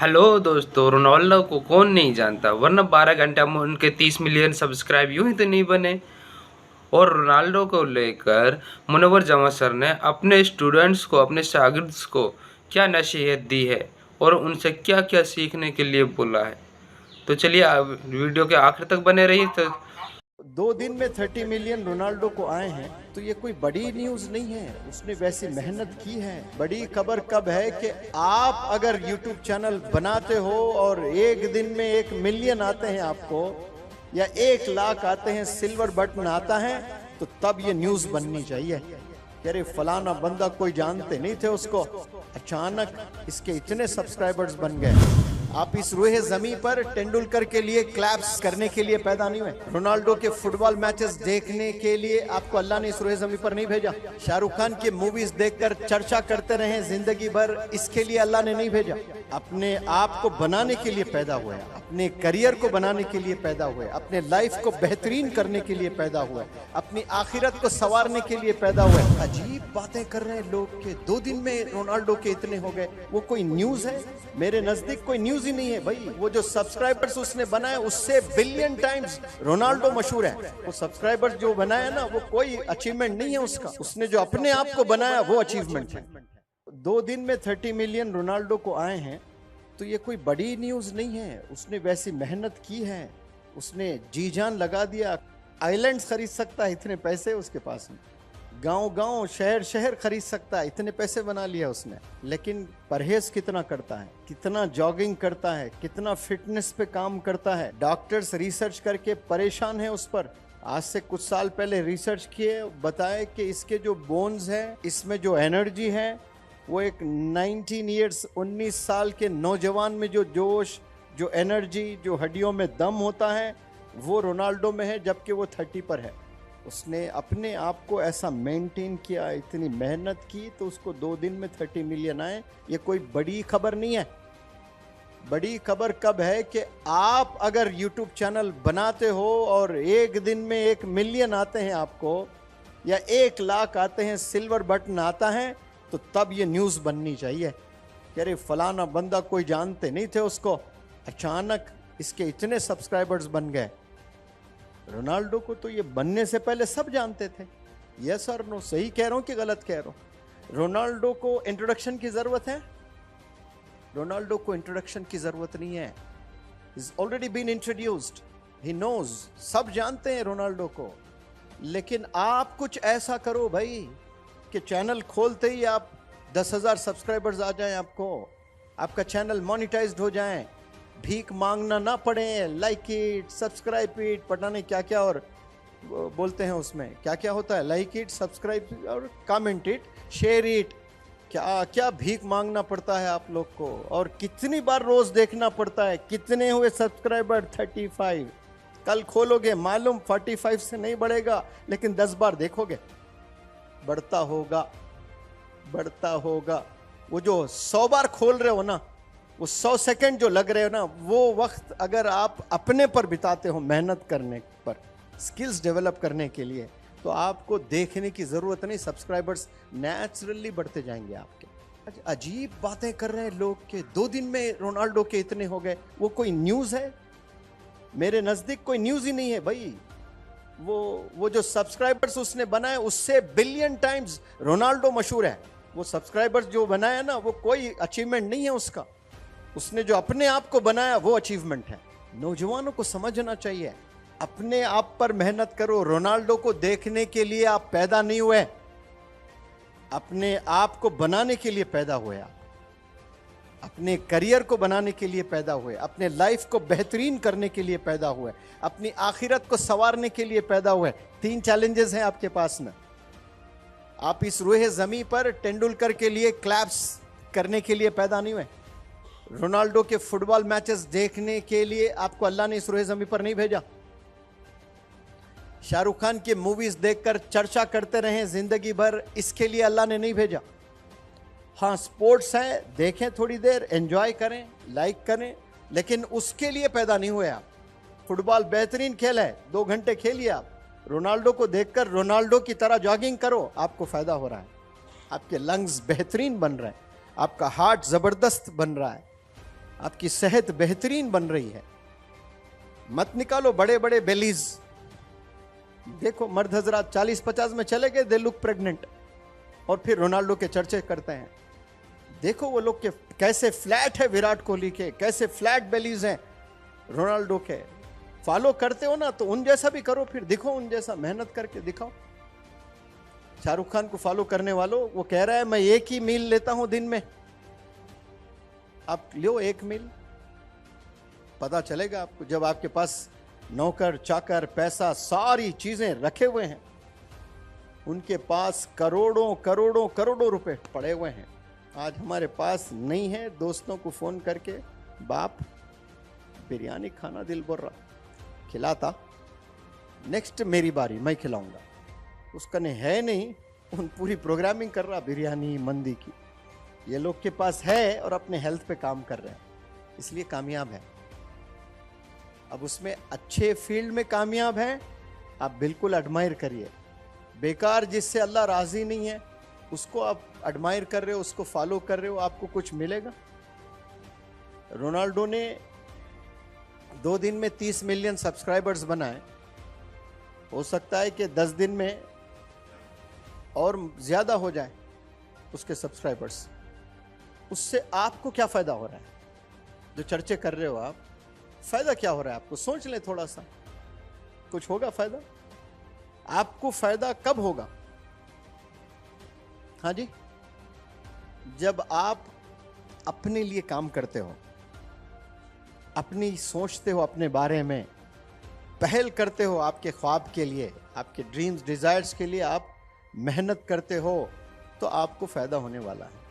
Hello दोस्तों, Ronaldo को कौन नहीं जानता, वरना 12 घंटे में उनके 30 मिलियन सब्सक्राइब यूं ही तो नहीं बने। और रोनाल्डो को लेकर मुनव्वर जमां सर ने अपने स्टूडेंट्स को, अपने शागिर्द्स को क्या नसीहत दी है और उनसे क्या क्या सीखने के लिए बोला है। तो चलिए वीडियो के आखिर तक बने रहिए। तो 2 दिन में 30 मिलियन रोनाल्डो को आए हैं तो ये कोई बड़ी न्यूज नहीं है। उसने वैसी मेहनत की है। बड़ी खबर कब है कि आप अगर यूट्यूब चैनल बनाते हो और एक दिन में 1 मिलियन आते हैं आपको, या 1 लाख आते हैं, सिल्वर बटन आता है, तो तब ये न्यूज बननी चाहिए। अरे फलाना बंदा कोई जानते नहीं थे उसको, अचानक इसके इतने सब्सक्राइबर्स बन गए। आप इस रूहे जमी पर तेंदुलकर के लिए क्लैप्स करने के लिए पैदा नहीं हुए। रोनाल्डो के फुटबॉल मैचेस देखने के लिए आपको अल्लाह ने इस रूहे जमी पर नहीं भेजा। शाहरुख खान की मूवीज देखकर चर्चा करते रहे जिंदगी भर, इसके लिए अल्लाह ने नहीं भेजा। अपने आप को बनाने के लिए पैदा हुए, अपने करियर को बनाने के लिए पैदा हुए, अपने लाइफ को बेहतरीन करने के लिए पैदा हुए, अपनी आखिरत को संवारने के लिए पैदा हुए। अजीब बातें कर रहे हैं लोग के 2 दिन में रोनाल्डो के इतने हो गए। वो कोई न्यूज है? मेरे नजदीक कोई न्यूज ही नहीं है भाई। वो जो सब्सक्राइबर्स उसने बनाए उससे बिलियन टाइम्स रोनाल्डो मशहूर है। वो सब्सक्राइबर्स जो बनाया ना, वो कोई अचीवमेंट नहीं है उसका। उसने जो अपने आप को बनाया वो अचीवमेंट है। 2 दिन में 30 मिलियन रोनाल्डो को आए हैं तो ये कोई बड़ी न्यूज नहीं है। उसने वैसी मेहनत की है, उसने जी जान लगा दिया। आइलैंड्स खरीद सकता है, इतने पैसे उसके पास में। गांव गांव, शहर शहर खरीद सकता है, इतने पैसे बना लिया उसने। लेकिन परहेज कितना करता है, कितना जॉगिंग करता है, कितना फिटनेस पे काम करता है। डॉक्टर्स रिसर्च करके परेशान है उस पर। आज से कुछ साल पहले रिसर्च किए, बताए कि इसके जो बोन्स है, इसमें जो एनर्जी है, वो एक 19 साल के नौजवान में जो जोश, जो एनर्जी, जो हड्डियों में दम होता है, वो रोनाल्डो में है, जबकि वो 30 पर है। उसने अपने आप को ऐसा मेंटेन किया, इतनी मेहनत की, तो उसको 2 दिन में 30 मिलियन आए। ये कोई बड़ी खबर नहीं है। बड़ी खबर कब है कि आप अगर यूट्यूब चैनल बनाते हो और एक दिन में 1 मिलियन आते हैं आपको, या 1 लाख आते हैं, सिल्वर बटन आता है, तो तब ये न्यूज बननी चाहिए। अरे फलाना बंदा कोई जानते नहीं थे उसको, अचानक इसके इतने सब्सक्राइबर्स बन गए। रोनाल्डो को तो ये बनने से पहले सब जानते थे। यस और नो, सही कह रहा हूं कि गलत कह रहा हूं? रोनाल्डो को इंट्रोडक्शन की जरूरत है? रोनाल्डो को इंट्रोडक्शन की जरूरत नहीं है। Is already been introduced, he knows, सब जानते हैं रोनाल्डो को। लेकिन आप कुछ ऐसा करो भाई कि चैनल खोलते ही आप 10,000 सब्सक्राइबर्स आ जाएं, आपका चैनल मोनेटाइज्ड हो जाए, भीख मांगना ना पड़े। लाइक इट, सब्सक्राइब इट, पता नहीं क्या क्या और बोलते हैं उसमें, क्या क्या होता है, लाइक इट, सब्सक्राइब और कमेंट इट, शेयर इट, क्या क्या भीख मांगना पड़ता है आप लोग को। और कितनी बार रोज देखना पड़ता है। कितने हुए सब्सक्राइबर? 35। कल खोलोगे मालूम 45 से नहीं बढ़ेगा, लेकिन 10 बार देखोगे बढ़ता होगा, बढ़ता होगा। वो जो 100 बार खोल रहे हो ना, वो 100 सेकंड जो लग रहे हो ना, वो वक्त अगर आप अपने पर बिताते हो, मेहनत करने पर, स्किल्स डेवलप करने के लिए, तो आपको देखने की जरूरत नहीं। सब्सक्राइबर्स नेचुरली बढ़ते जाएंगे आपके। अजीब बातें कर रहे हैं लोग के 2 दिन में रोनाल्डो के इतने हो गए। वो कोई न्यूज है? मेरे नजदीक कोई न्यूज ही नहीं है भाई। वो जो सब्सक्राइबर्स उसने बनाए उससे बिलियन टाइम्स रोनाल्डो मशहूर है। वो सब्सक्राइबर्स जो बनाया ना, वो कोई अचीवमेंट नहीं है उसका। उसने जो अपने आप को बनाया वो अचीवमेंट है। नौजवानों को समझना चाहिए, अपने आप पर मेहनत करो। रोनाल्डो को देखने के लिए आप पैदा नहीं हुए, अपने आप को बनाने के लिए पैदा हुए। आप अपने करियर को बनाने के लिए पैदा हुए, अपने लाइफ को बेहतरीन करने के लिए पैदा हुए, अपनी आखिरत को संवारने के लिए पैदा हुए। 3 चैलेंजेस हैं आपके पास में। आप इस रूहे जमी पर तेंदुलकर के लिए क्लैप्स करने के लिए पैदा नहीं हुए। रोनाल्डो के फुटबॉल मैचेस देखने के लिए आपको अल्लाह ने इस रूहे जमी पर नहीं भेजा। शाहरुख खान की मूवीज देखकर चर्चा करते रहे जिंदगी भर, इसके लिए अल्लाह ने नहीं भेजा। हाँ, स्पोर्ट्स है, देखें थोड़ी देर, एंजॉय करें, लाइक करें, लेकिन उसके लिए पैदा नहीं हुए आप। फुटबॉल बेहतरीन खेल है, 2 घंटे खेलिए आप। रोनाल्डो को देखकर रोनाल्डो की तरह जॉगिंग करो, आपको फायदा हो रहा है। आपके लंग्स बेहतरीन बन रहे हैं, आपका हार्ट जबरदस्त बन रहा है, आपकी सेहत बेहतरीन बन रही है। मत निकालो बड़े बड़े बेलीज। देखो मर्द हजरात 40-50 में चले गए, दे लुक प्रेग्नेंट, और फिर रोनाल्डो के चर्चे करते हैं। देखो वो लोग के कैसे फ्लैट है, विराट कोहली के कैसे फ्लैट बेलीज हैं, रोनाल्डो के। फॉलो करते हो ना तो उन जैसा भी करो, फिर दिखो उन जैसा, मेहनत करके दिखाओ। शाहरुख खान को फॉलो करने वालों, वो कह रहा है मैं 1 ही मील लेता हूं दिन में, आप लो 1 मील, पता चलेगा आपको। जब आपके पास नौकर चाकर पैसा सारी चीजें रखे हुए हैं, उनके पास करोड़ों करोड़ों करोड़ों रुपए पड़े हुए हैं, आज हमारे पास नहीं है। दोस्तों को फोन करके, बाप बिरयानी खाना दिल बोल रहा, खिलाता, नेक्स्ट मेरी बारी मैं खिलाऊंगा। उसका नहीं है, नहीं, उन पूरी प्रोग्रामिंग कर रहा बिरयानी मंदी की। ये लोग के पास है और अपने हेल्थ पे काम कर रहे हैं, इसलिए कामयाब है। अब उसमें अच्छे फील्ड में कामयाब है, आप बिल्कुल एडमायर करिए। बेकार जिससे अल्लाह राजी नहीं है उसको आप एडमायर कर रहे हो, उसको फॉलो कर रहे हो, आपको कुछ मिलेगा? रोनाल्डो ने 2 दिन में 30 मिलियन सब्सक्राइबर्स बनाए, हो सकता है कि 10 दिन में और ज्यादा हो जाए उसके सब्सक्राइबर्स। उससे आपको क्या फायदा हो रहा है? जो चर्चे कर रहे हो आप, फायदा क्या हो रहा है आपको? सोच ले थोड़ा सा, कुछ होगा फायदा? आपको फायदा कब होगा? हाँ जी, जब आप अपने लिए काम करते हो, अपनी सोचते हो, अपने बारे में पहल करते हो, आपके ख्वाब के लिए, आपके ड्रीम्स डिजायर्स के लिए आप मेहनत करते हो, तो आपको फायदा होने वाला है।